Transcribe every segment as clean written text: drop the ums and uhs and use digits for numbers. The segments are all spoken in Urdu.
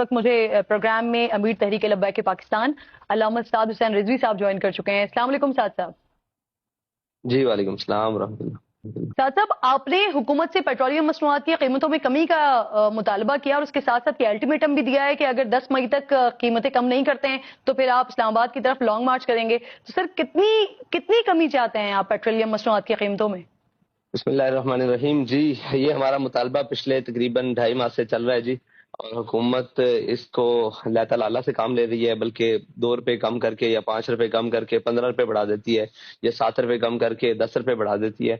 وقت مجھے پروگرام میں امیر تحریک لبیک پاکستان علامہ سعد حسین رضوی صاحب جوائن کر چکے ہیں۔ السلام علیکم سعد صاحب۔ جی وعلیکم السلام ورحمۃ اللہ۔ سعد صاحب، آپ نے حکومت سے پیٹرولیم مصنوعات کی قیمتوں میں کمی کا مطالبہ کیا اور اس کے ساتھ ساتھ یہ الٹیمیٹم بھی دیا ہے کہ اگر 10 مئی تک قیمتیں کم نہیں کرتے ہیں تو پھر آپ اسلام آباد کی طرف لانگ مارچ کریں گے۔ تو سر کتنی کمی چاہتے ہیں آپ پیٹرولیم مصنوعات کی قیمتوں میں؟ بسم اللہ الرحمن الرحیم۔ جی یہ ہمارا مطالبہ پچھلے تقریباً 2.5 ماہ سے چل رہا ہے جی، اور حکومت اس کو اللہ تعالیٰ سے کام لے رہی ہے، بلکہ 2 روپے کم کر کے یا 5 روپے کم کر کے 15 روپے بڑھا دیتی ہے، یا 7 روپے کم کر کے 10 روپے بڑھا دیتی ہے۔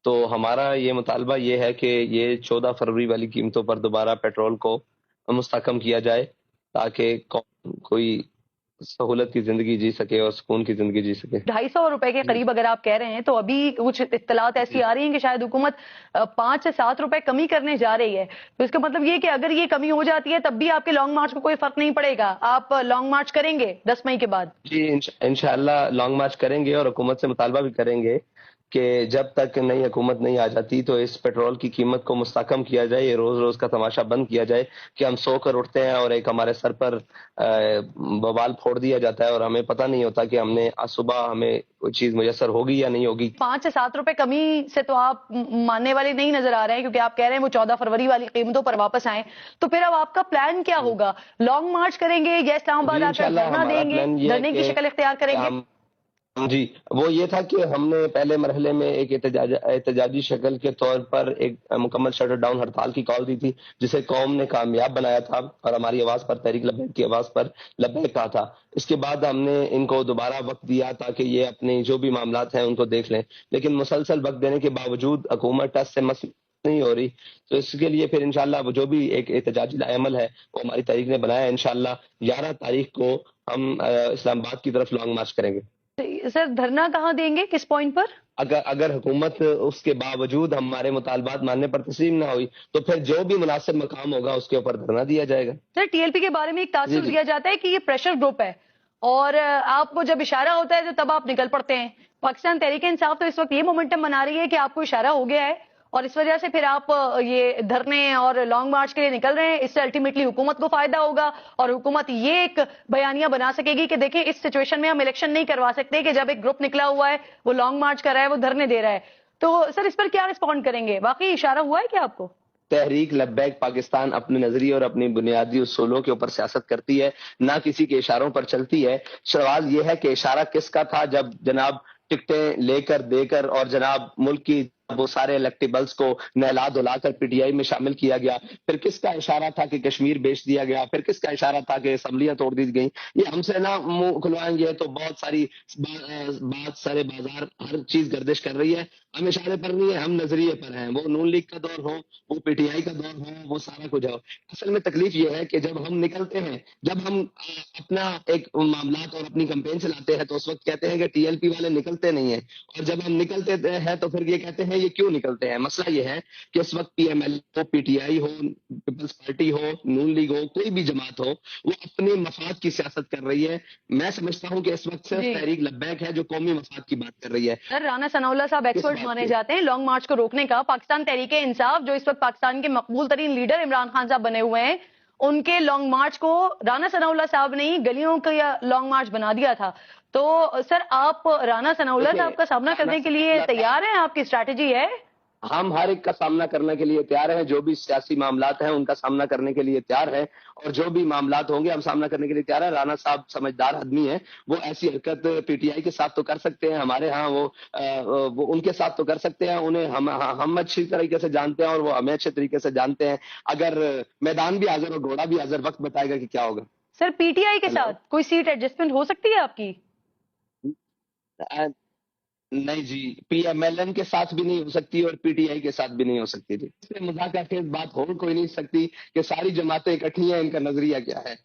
تو ہمارا یہ مطالبہ یہ ہے کہ یہ 14 فروری والی قیمتوں پر دوبارہ پیٹرول کو مستحکم کیا جائے، تاکہ کوئی سہولت کی زندگی جی سکے اور سکون کی زندگی جی سکے۔ 250 روپے کے قریب اگر آپ کہہ رہے ہیں تو ابھی کچھ اطلاعات ایسی آ رہی ہیں کہ شاید حکومت 5 سے 7 روپے کمی کرنے جا رہی ہے۔ تو اس کا مطلب یہ کہ اگر یہ کمی ہو جاتی ہے تب بھی آپ کے لانگ مارچ کو کوئی فرق نہیں پڑے گا، آپ لانگ مارچ کریں گے 10 مئی کے بعد؟ جی انشاءاللہ لانگ مارچ کریں گے، اور حکومت سے مطالبہ بھی کریں گے کہ جب تک نئی حکومت نہیں آ جاتی تو اس پیٹرول کی قیمت کو مستحکم کیا جائے، یہ روز روز کا تماشا بند کیا جائے کہ ہم سو کر اٹھتے ہیں اور ایک ہمارے سر پر بوال پھوڑ دیا جاتا ہے اور ہمیں پتہ نہیں ہوتا کہ ہم نے صبح ہمیں کوئی چیز میسر ہوگی یا نہیں ہوگی۔ 5 سے 7 روپے کمی سے تو آپ ماننے والے نہیں نظر آ رہے ہیں، کیونکہ آپ کہہ رہے ہیں وہ 14 فروری والی قیمتوں پر واپس آئیں۔ تو پھر اب آپ کا پلان کیا ہوگا؟ لانگ مارچ کریں گے یا اسلام آباد آ کر دھرنا دیں گے، دھرنے کی شکل اختیار کریں گے؟ جی وہ یہ تھا کہ ہم نے پہلے مرحلے میں ایک احتجاجی شکل کے طور پر ایک مکمل شٹر ڈاؤن ہڑتال کی کال دی تھی، جسے قوم نے کامیاب بنایا تھا اور ہماری آواز پر، تحریک لبیک کی آواز پر لبیک کہا تھا۔ اس کے بعد ہم نے ان کو دوبارہ وقت دیا تاکہ یہ اپنے جو بھی معاملات ہیں ان کو دیکھ لیں، لیکن مسلسل وقت دینے کے باوجود حکومت ٹس سے مس نہیں ہو رہی۔ تو اس کے لیے پھر انشاءاللہ وہ جو بھی ایک احتجاجی عمل ہے وہ ہماری تحریک نے بنایا ہے، انشاءاللہ 11 تاریخ کو ہم اسلام آباد کی طرف لانگ مارچ کریں گے۔ سر دھرنا کہاں دیں گے، کس پوائنٹ پر؟ اگر حکومت اس کے باوجود ہمارے مطالبات ماننے پر تسلیم نہ ہوئی تو پھر جو بھی مناسب مقام ہوگا اس کے اوپر دھرنا دیا جائے گا۔ سر ٹی ایل پی کے بارے میں ایک تاثر دیا جاتا ہے کہ یہ پریشر گروپ ہے اور آپ کو جب اشارہ ہوتا ہے تو تب آپ نکل پڑتے ہیں۔ پاکستان تحریک انصاف تو اس وقت یہ مومنٹم بنا رہی ہے کہ آپ کو اشارہ ہو گیا ہے اور اس وجہ سے پھر آپ یہ دھرنے اور لانگ مارچ کے لیے نکل رہے ہیں۔ اس سے الٹیمیٹلی حکومت کو فائدہ ہوگا اور حکومت یہ ایک بیانیہ بنا سکے گی کہ دیکھیں اس سچویشن میں ہم الیکشن نہیں کروا سکتے کہ جب ایک گروپ نکلا ہوا ہے، وہ لانگ مارچ کر رہا ہے، وہ دھرنے دے رہا ہے۔ تو سر اس پر کیا رسپونڈ کریں گے؟ واقعی اشارہ ہوا ہے کیا آپ کو؟ تحریک لبیک پاکستان اپنے نظریے اور اپنی بنیادی اصولوں کے اوپر سیاست کرتی ہے، نہ کسی کے اشاروں پر چلتی ہے۔ سوال یہ ہے کہ اشارہ کس کا تھا جب جناب ٹکٹیں لے کر دے کر اور جناب ملک کی وہ سارے الیکٹیبلز کو نہلا دھلا کر پی ٹی آئی میں شامل کیا گیا؟ پھر کس کا اشارہ تھا کہ کشمیر بیچ دیا گیا؟ پھر کس کا اشارہ تھا کہ اسمبلیاں توڑ دی گئیں؟ یہ ہم سے نہ منہ کھلوائیں گے تو بہت ساری بات سارے بازار ہر چیز گردش کر رہی ہے۔ ہم اشارے پر نہیں ہیں، ہم نظریے پر ہیں۔ وہ نون لیگ کا دور ہو، وہ پی ٹی آئی کا دور ہو، وہ سارا کچھ ہو۔ اصل میں تکلیف یہ ہے کہ جب ہم نکلتے ہیں، جب ہم اپنا ایک معاملات اور اپنی کمپین چلاتے ہیں تو اس وقت کہتے ہیں کہ ٹی ایل پی والے نکلتے نہیں ہیں، اور جب ہم نکلتے ہیں تو پھر یہ کہتے ہیں یہ کیوں نکلتے ہیں۔ مسئلہ یہ ہے کہ اس وقت پی ایم ایل ہو، پی ٹی آئی ہو، پیپلز پارٹی ہو، نون لیگ ہو، کوئی بھی جماعت ہو، وہ اپنے مفاد کی سیاست کر رہی ہے۔ میں سمجھتا ہوں کہ اس وقت صرف تحریک لبیک ہے جو قومی مفاد کی بات کر رہی ہے۔ سر رانا ثناء اللہ صاحب ایکسپرٹ مانے جاتے ہیں لانگ مارچ کو روکنے کا۔ پاکستان تحریک انصاف جو اس وقت پاکستان کے مقبول ترین لیڈر عمران خان صاحب بنے ہوئے ہیں، ان کے لانگ مارچ کو رانا ثناء اللہ صاحب نے ہی گلیوں کا لانگ مارچ بنا دیا تھا۔ تو سر آپ رانا ثناء اللہ صاحب کا سامنا کرنے کے لیے تیار ہیں؟ آپ کی اسٹریٹجی ہے؟ ہم ہر ایک کا سامنا کرنے کے لیے تیار ہیں، جو بھی سیاسی معاملات ہیں ان کا سامنا کرنے کے لیے تیار ہیں، اور جو بھی معاملات ہوں گے ہم سامنا کرنے کے لیے تیار ہیں۔ رانا صاحب سمجھدار آدمی ہیں، وہ ایسی حرکت پی ٹی آئی کے ساتھ تو کر سکتے ہیں، ہمارے ہاں وہ ان کے ساتھ تو کر سکتے ہیں، انہیں ہم اچھی طریقے سے جانتے ہیں اور وہ ہمیں اچھے طریقے سے جانتے ہیں۔ اگر میدان بھی حاضر اور گھوڑا بھی حاضر، وقت بتائے گا کہ کیا ہوگا۔ سر پی ٹی آئی کے ساتھ کوئی سیٹ ایڈجسٹمنٹ ہو سکتی ہے آپ کی؟ نہیں جی، پی ایم ایل این کے ساتھ بھی نہیں ہو سکتی اور پی ٹی آئی کے ساتھ بھی نہیں ہو سکتی جی۔ اس میں مذاکرہ خیز بات ہو کوئی نہیں سکتی کہ ساری جماعتیں اکٹھی ہیں، ان کا نظریہ کیا ہے۔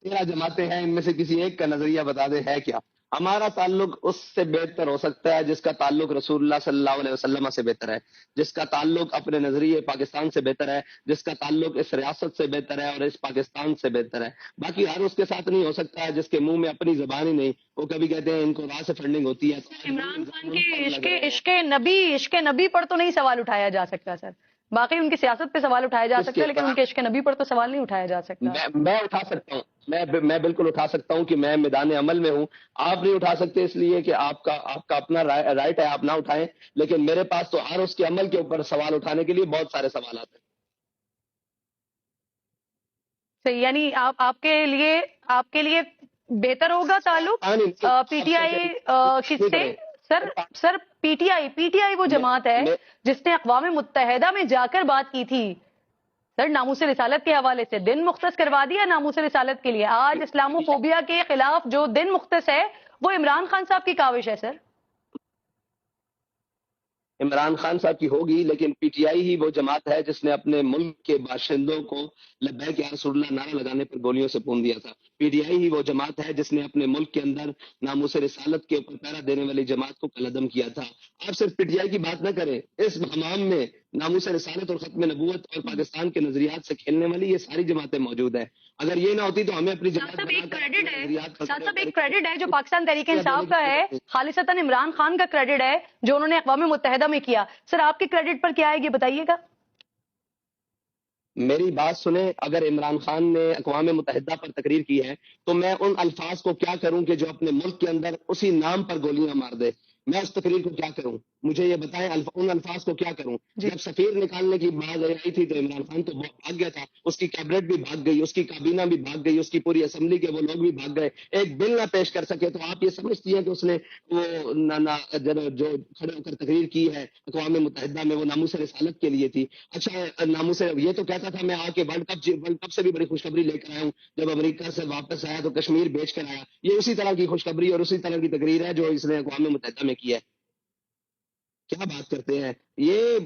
13 جماعتیں ہیں، ان میں سے کسی ایک کا نظریہ بتا دے ہے کیا۔ ہمارا تعلق اس سے بہتر ہو سکتا ہے جس کا تعلق رسول اللہ صلی اللہ علیہ وسلم سے بہتر ہے، جس کا تعلق اپنے نظریے پاکستان سے بہتر ہے، جس کا تعلق اس ریاست سے بہتر ہے اور اس پاکستان سے بہتر ہے۔ باقی ہر اس کے ساتھ نہیں ہو سکتا ہے جس کے منہ میں اپنی زبان ہی نہیں۔ وہ کبھی کہتے ہیں ان کو راہ سے فنڈنگ ہوتی ہے۔ عمران خان کے عشق نبی پر تو نہیں سوال اٹھایا جا سکتا سر؟ باقی ان کی سیاست پہ سوال اٹھایا جا سکتا ہے لیکن ان کے عشق نبی پر تو سوال نہیں اٹھایا جا سکتا. میں اٹھا سکتا ہوں, میں بالکل اٹھا سکتا ہوں کہ میں میدان عمل میں ہوں. آپ نہیں اٹھا سکتے اس لیے کہ آپ کا اپنا رائٹ ہے, آپ نہ اٹھائیں, لیکن میرے پاس تو ہر اس کے عمل کے اوپر سوال اٹھانے کے لیے بہت سارے سوالات ہیں. صحیح, یعنی آپ کے لیے بہتر ہوگا تعلق پی ٹی آئی کس سے؟ سر پی ٹی آئی وہ جماعت ہے جس نے اقوام متحدہ میں جا کر بات کی تھی سر ناموس رسالت کے حوالے سے, دن مختص کروا دیا ناموس رسالت کے لیے. آج اسلامو فوبیا کے خلاف جو دن مختص ہے وہ عمران خان صاحب کی کاوش ہے. سر عمران خان صاحب کی ہوگی, لیکن پی ٹی آئی ہی وہ جماعت ہے جس نے اپنے ملک کے باشندوں کو لبیک یا رسول اللہ نعرہ لگانے پر گولیوں سے پون دیا تھا. پی ٹی آئی ہی وہ جماعت ہے جس نے اپنے ملک کے اندر ناموس رسالت کے اوپر پہرا دینے والی جماعت کو قلعدم کیا تھا. آپ صرف پی ٹی آئی کی بات نہ کریں, اس حمام میں ناموس رسالت اور ختم نبوت اور پاکستان کے نظریات سے کھیلنے والی یہ ساری جماعتیں موجود ہیں. اگر یہ نہ ہوتی تو ہمیں اپنی ایک کریڈٹ ہے جو پاکستان تحریک انصاف کا ہے, خالصتاً عمران خان کا کریڈٹ ہے جو انہوں نے اقوام متحدہ میں کیا. سر آپ کے کریڈٹ پر کیا ہے یہ بتائیے گا. میری بات سنیں, اگر عمران خان نے اقوام متحدہ پر تقریر کی ہے تو میں ان الفاظ کو کیا کروں کہ جو اپنے ملک کے اندر اسی نام پر گولیاں مار دے؟ میں اس تقریر کو کیا کروں؟ مجھے یہ بتائیں ان الفاظ کو کیا کروں؟ جب سفیر نکالنے کی بات آئی تھی تو عمران خان تو بھاگ گیا تھا, اس کی کیبنٹ بھی بھاگ گئی, اس کی کابینہ بھی بھاگ گئی, اس کی پوری اسمبلی کے وہ لوگ بھی بھاگ گئے, ایک بل نہ پیش کر سکے. تو آپ یہ سمجھتی ہیں کہ اس نے وہ جو کھڑے ہو کر تقریر کی ہے اقوام متحدہ میں وہ ناموس رسالت کے لیے تھی؟ اچھا ناموس یہ تو کہتا تھا میں آ کے ورلڈ کپ سے بھی بڑی خوشخبری لے کر آیا ہوں, جب امریکہ سے واپس آیا تو کشمیر بیچ کر آیا. یہ اسی طرح کی خوشخبری اور اسی طرح کی تقریر ہے جو اس نے اقوام متحدہ میں کی ہے. کیا بات کرتے ہیں یہ؟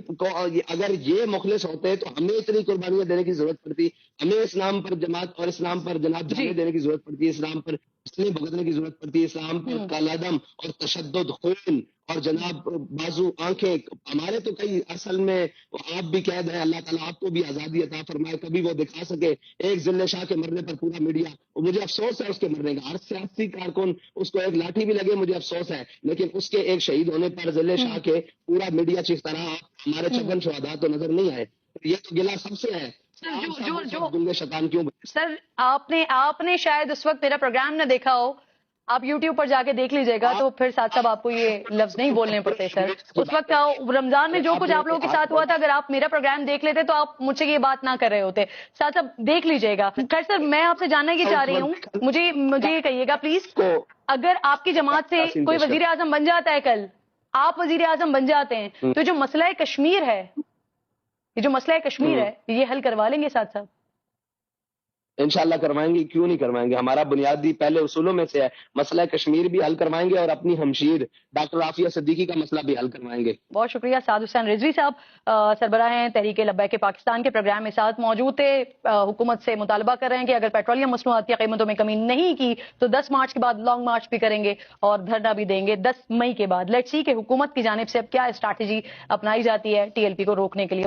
اگر یہ مخلص ہوتے تو ہمیں اتنی قربانیاں دینے کی ضرورت پڑتی, ہمیں اسلام پر جماعت اور اسلام پر جناب جانے دینے کی ضرورت پڑتی ہے, اسلام پر اسلام بھگتنے کی ضرورت پڑتی ہے, اسلام پر کالعدم اور تشدد خون اور جناب بازو آنکھیں. ہمارے تو کئی اصل میں آپ بھی قید ہیں, اللہ تعالیٰ آپ کو بھی آزادی عطا فرمائے, کبھی وہ دکھا سکے ایک ذل شاہ کے مرنے پر پورا میڈیا. مجھے افسوس ہے اس کے مرنے کا, ہر سیاسی کارکن اس کو ایک لاٹھی بھی لگے مجھے افسوس ہے, لیکن اس کے ایک شہید ہونے پر ذل شاہ کے پورا میڈیا چیختا رہا, ہمارے چکن شہداء تو نظر نہیں آئے. یہ تو گلا سب سے ہے. شیطان کیوں؟ سر آپ نے شاید اس وقت میرا پروگرام نہ دیکھا ہو, آپ یوٹیوب پر جا کے دیکھ لیجئے گا تو پھر ساتھ صاحب آپ کو یہ لفظ نہیں بولنے پڑتے. سر اس وقت رمضان میں جو کچھ آپ لوگوں کے ساتھ ہوا تھا, اگر آپ میرا پروگرام دیکھ لیتے تو آپ مجھ سے یہ بات نہ کر رہے ہوتے. ساتھ صاحب دیکھ لیجئے گا. خیر سر, میں آپ سے جاننا یہ چاہ رہی ہوں, مجھے یہ کہیے گا پلیز, اگر آپ کی جماعت سے کوئی وزیر اعظم بن جاتا ہے, کل آپ وزیر اعظم بن جاتے ہیں, تو جو مسئلہ کشمیر ہے, یہ حل کروا لیں گے ساتھ صاحب؟ انشاءاللہ کروائیں گے, کیوں نہیں کروائیں گے. ہمارا بنیادی پہلے اصولوں میں سے ہے, مسئلہ کشمیر بھی حل کروائیں گے اور اپنی ہمشیر ڈاکٹر عافیہ صدیقی کا مسئلہ بھی حل کروائیں گے. بہت شکریہ. سعد حسین رضوی صاحب سربراہ ہیں تحریک لبیک پاکستان کے پروگرام میں ساتھ موجود تھے. حکومت سے مطالبہ کر رہے ہیں کہ اگر پیٹرولیم مصنوعات کی قیمتوں میں کمی نہیں کی تو 10 مارچ کے بعد لانگ مارچ بھی کریں گے اور دھرنا بھی دیں گے 10 مئی کے بعد. لیٹس سی کہ حکومت کی جانب سے اب کیا اسٹریٹجی اپنائی جاتی ہے ٹی ایل پی کو روکنے کے لیے.